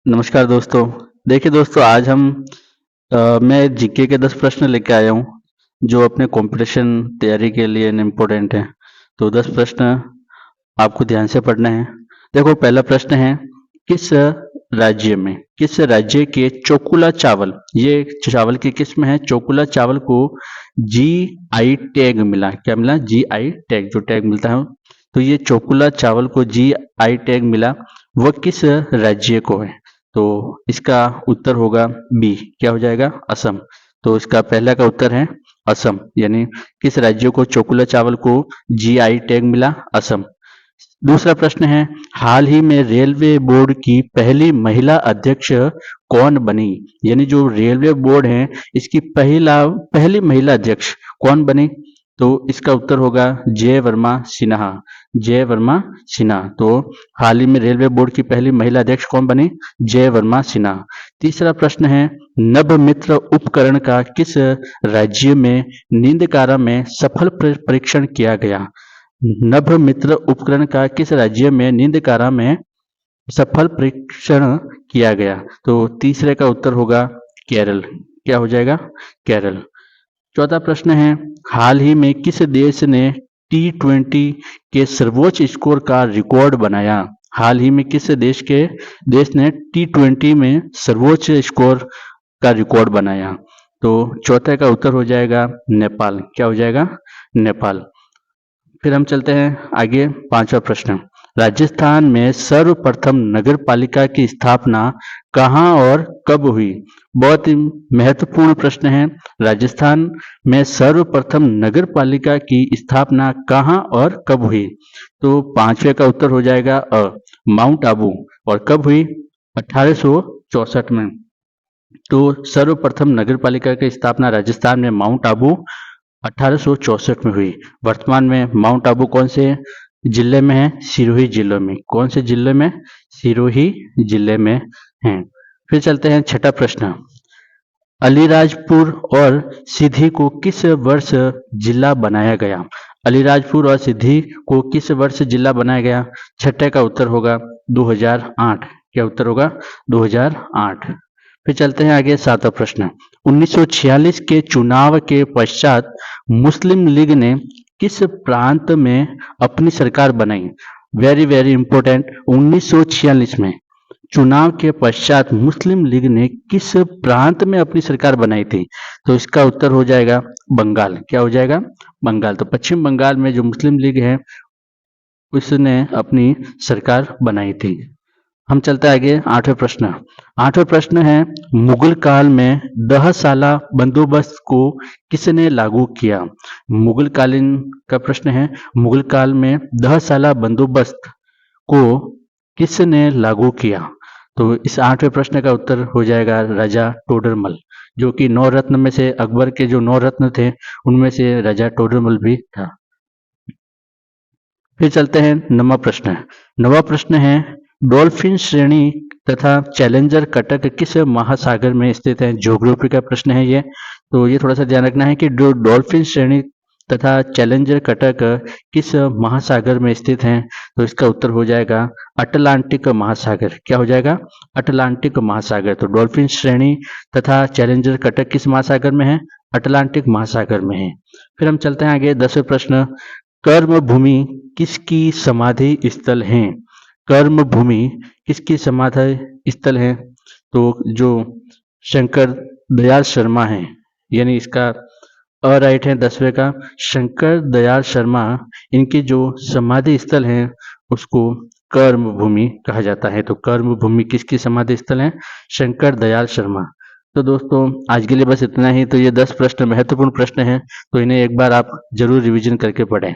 नमस्कार दोस्तों। देखिए दोस्तों, आज मैं जीके के 10 प्रश्न लेके आया हूँ जो अपने कंपटीशन तैयारी के लिए इम्पोर्टेंट है। तो 10 प्रश्न आपको ध्यान से पढ़ना है। देखो, पहला प्रश्न है, किस किस राज्य के चोकुला चावल, ये चावल की किस्म है, चोकुला चावल को जीआई टैग मिला। क्या मिला? जीआई टैग, जो टैग मिलता है। तो ये चोकुला चावल को जीआई टैग मिला, वह किस राज्य को है? तो इसका उत्तर होगा बी। क्या हो जाएगा? असम। तो इसका पहला का उत्तर है असम, यानी किस राज्य को चोकुला चावल को जीआई टैग मिला? असम। दूसरा प्रश्न है, हाल ही में रेलवे बोर्ड की पहली महिला अध्यक्ष कौन बनी? यानी जो रेलवे बोर्ड है, इसकी पहली महिला अध्यक्ष कौन बनी? तो इसका उत्तर होगा जय वर्मा सिन्हा। जय वर्मा सिन्हा। तो हाल ही में रेलवे बोर्ड की पहली महिला अध्यक्ष कौन बनी? जय वर्मा सिन्हा। तीसरा प्रश्न है, नभ मित्र उपकरण का किस राज्य में नींदकारा में सफल परीक्षण किया गया? नभ मित्र उपकरण का किस राज्य में नींदकारा में सफल परीक्षण किया गया? तो तीसरे का उत्तर होगा केरल। क्या हो जाएगा? केरल। चौथा प्रश्न है, हाल ही में किस देश ने T20 के सर्वोच्च स्कोर का रिकॉर्ड बनाया? हाल ही में किस देश ने T20 में सर्वोच्च स्कोर का रिकॉर्ड बनाया? तो चौथे का उत्तर हो जाएगा नेपाल। क्या हो जाएगा? नेपाल। फिर हम चलते हैं आगे, पांचवा प्रश्न, राजस्थान में सर्वप्रथम नगर पालिका की स्थापना कहाँ और कब हुई? बहुत ही महत्वपूर्ण प्रश्न है। राजस्थान में सर्वप्रथम नगर पालिका की स्थापना कहाँ और कब हुई? तो पांचवे का उत्तर हो जाएगा माउंट आबू। और कब हुई? 1864 में। तो सर्वप्रथम नगर पालिका की स्थापना राजस्थान में माउंट आबू 1864 में हुई। वर्तमान में माउंट आबू कौन से जिले में है? सिरोही जिले में। कौन से जिले में? सिरोही जिले में है। फिर चलते हैं छठा प्रश्न, अलीराजपुर और सीधी को किस वर्ष जिला बनाया गया? अलीराजपुर और सीधी को किस वर्ष जिला बनाया गया? छठे का उत्तर होगा 2008। क्या उत्तर होगा? 2008। फिर चलते हैं आगे, सातवां प्रश्न, 1946 के चुनाव के पश्चात मुस्लिम लीग ने किस प्रांत में अपनी सरकार बनाई? Very very important. 1946 में चुनाव के पश्चात मुस्लिम लीग ने किस प्रांत में अपनी सरकार बनाई थी? तो इसका उत्तर हो जाएगा बंगाल। क्या हो जाएगा? बंगाल। तो पश्चिम बंगाल में जो मुस्लिम लीग है, उसने अपनी सरकार बनाई थी। हम चलते हैं आगे, आठवें प्रश्न। आठवें प्रश्न है, मुगल काल में 10 साला बंदोबस्त को किसने लागू किया? मुगल कालीन का प्रश्न है, मुगल काल में 10 साला बंदोबस्त को किसने लागू किया? तो इस आठवें प्रश्न का उत्तर हो जाएगा राजा टोडरमल, जो कि 9 रत्न में से, अकबर के जो 9 रत्न थे उनमें से राजा टोडरमल भी था। फिर चलते हैं नवा प्रश्न। नवा प्रश्न है, डॉल्फिन श्रेणी तथा चैलेंजर कटक किस महासागर में स्थित है? ज्योग्राफी का प्रश्न है ये। तो ये थोड़ा सा ध्यान रखना है कि जो डॉल्फिन श्रेणी तथा चैलेंजर कटक किस महासागर में स्थित हैं? तो इसका उत्तर हो जाएगा अटलांटिक महासागर। क्या हो जाएगा? अटलांटिक महासागर। तो डॉल्फिन श्रेणी तथा चैलेंजर कटक किस महासागर में है? अटलांटिक महासागर में है। फिर हम चलते हैं आगे, 10वें प्रश्न, कर्म भूमि किसकी समाधि स्थल है? कर्म भूमि किसकी समाधि स्थल है? तो जो शंकर दयाल शर्मा है, यानी इसका राइट है 10वें का, शंकर दयाल शर्मा, इनकी जो समाधि स्थल है उसको कर्म भूमि कहा जाता है। तो कर्म भूमि किसकी समाधि स्थल है? शंकर दयाल शर्मा। तो दोस्तों, आज के लिए बस इतना ही। तो ये 10 प्रश्न महत्वपूर्ण प्रश्न हैं, तो इन्हें एक बार आप जरूर रिवीजन करके पढ़ें।